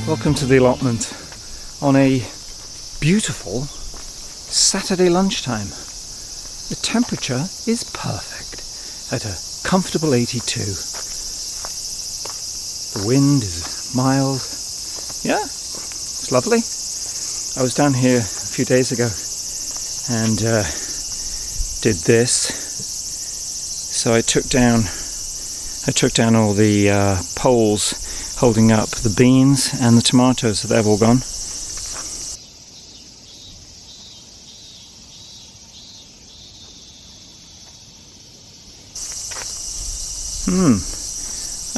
Welcome to the allotment on a beautiful Saturday lunchtime. The temperature is perfect at a comfortable 82. The wind is mild. Yeah, it's lovely. I was down here a few days ago and did this. So I took down all the poles holding up the beans and the tomatoes, so they've all gone.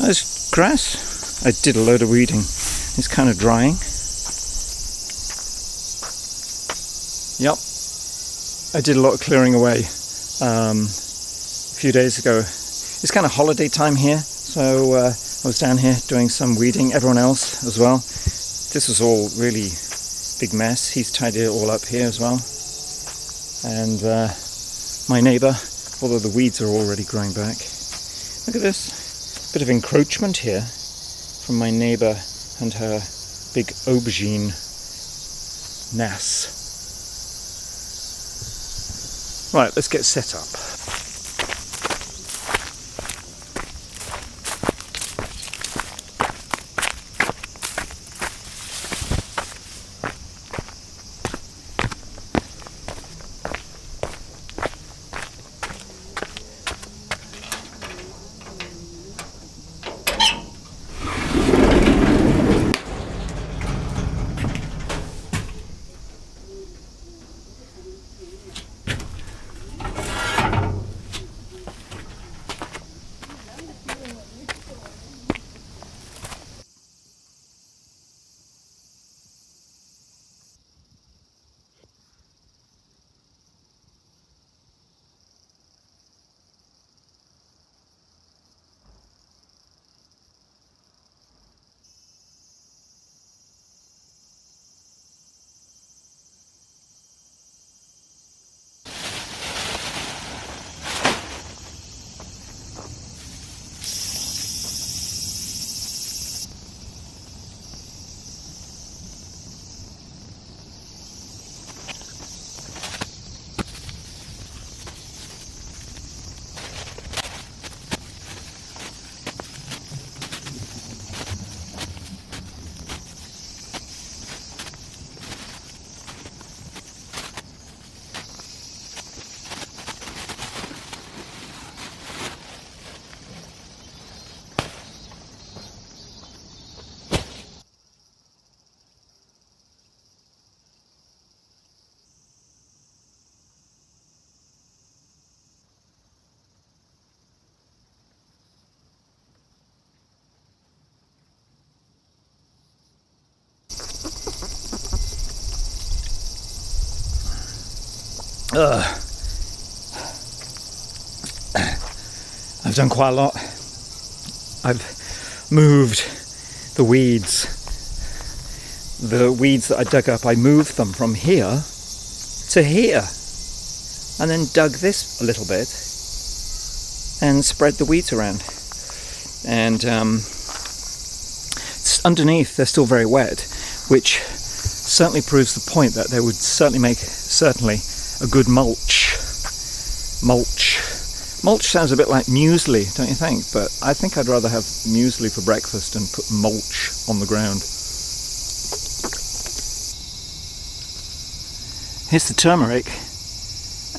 There's grass. I did a load of weeding. It's kind of drying. Yep. I did a lot of clearing away a few days ago. It's kind of holiday time here, so I was down here doing some weeding, everyone else as well. This was all really big mess. He's tidied it all up here as well. And my neighbour, although the weeds are already growing back. Look at this. Bit of encroachment here from my neighbour and her big aubergine nass. Right, let's get set up. I've done quite a lot. I've moved the weeds. The weeds that I dug up, I moved them from here to here. And then dug this a little bit and spread the weeds around. And underneath they're still very wet, which certainly proves the point that they would certainly make a good mulch. Mulch sounds a bit like muesli, don't you think? But I think I'd rather have muesli for breakfast and put mulch on the ground. Here's the turmeric,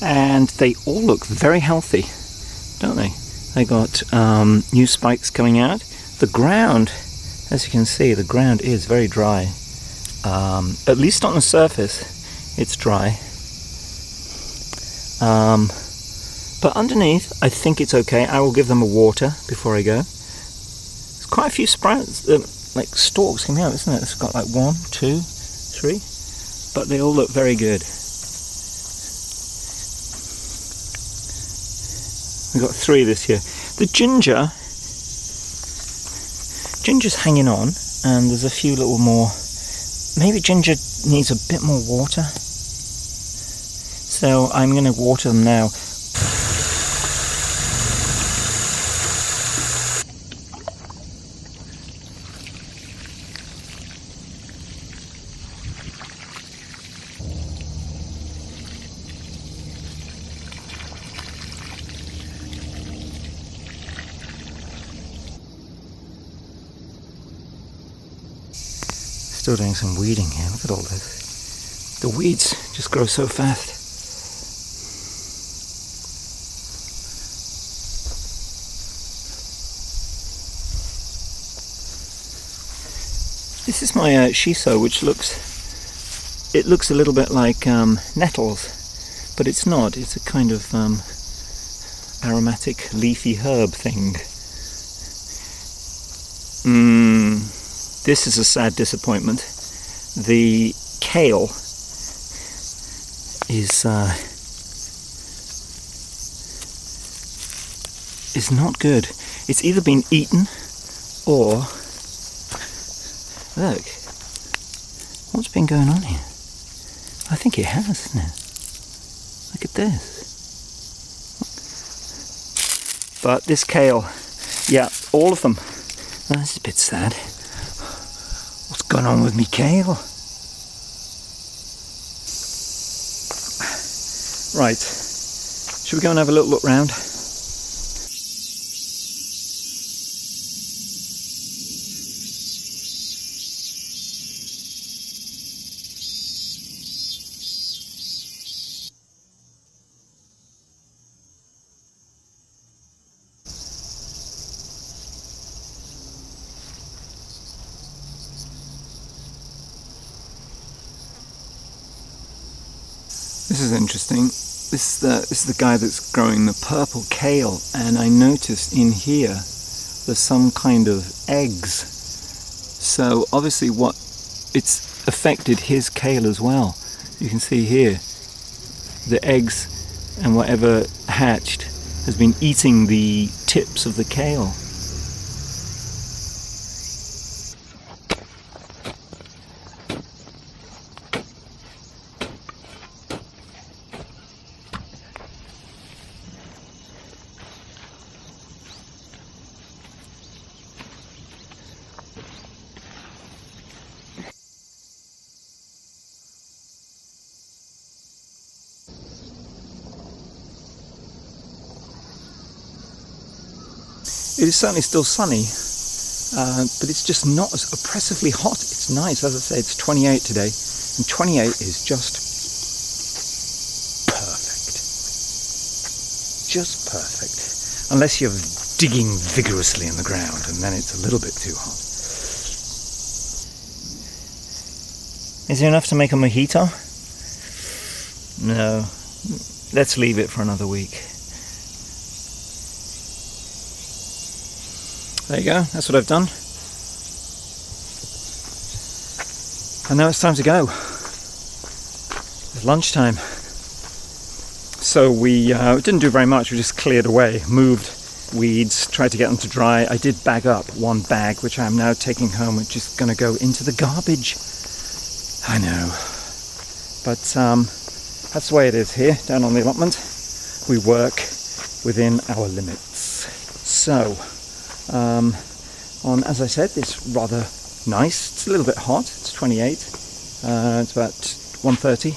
and they all look very healthy, don't they? They got new spikes coming out. The ground, as you can see, the ground is very dry. At least on the surface, it's dry. But underneath, I think it's okay. I will give them a water before I go. There's quite a few sprouts, like stalks coming out, isn't it? It's got like 1, 2, 3, but they all look very good. We've got 3 this year. The ginger's hanging on, and there's a few little more. Maybe ginger needs a bit more water. So I'm going to water them now. Still doing some weeding here. Look at all this. The weeds just grow so fast. This is my shiso, which looks a little bit like nettles, but it's not. It's a kind of aromatic leafy herb thing. This is a sad disappointment. The kale is not good. It's either been eaten or... Look, what's been going on here? I think it has, hasn't it? Look at this. But this kale, yeah, all of them. Oh, that's a bit sad. What's going on with me kale? Right, should we go and have a little look round? This is interesting. This is the guy that's growing the purple kale, and I noticed in here there's some kind of eggs. So obviously it's affected his kale as well. You can see here the eggs and whatever hatched has been eating the tips of the kale. It is certainly still sunny, but it's just not as oppressively hot. It's nice. As I say, it's 28 today, and 28 is just perfect. Just perfect. Unless you're digging vigorously in the ground, and then it's a little bit too hot. Is there enough to make a mojito? No. Let's leave it for another week. There you go, that's what I've done. And now it's time to go. It's lunchtime. So we didn't do very much, we just cleared away, moved weeds, tried to get them to dry. I did bag up one bag, which I am now taking home, which is going to go into the garbage. I know. But that's the way it is here, down on the allotment. We work within our limits. So, on, as I said, this rather nice, it's a little bit hot, it's 28, it's about 1:30,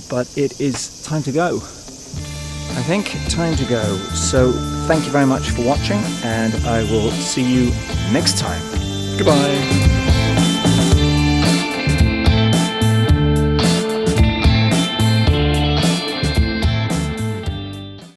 but it is time to go. I think time to go. So thank you very much for watching, and I will see you next time. Goodbye.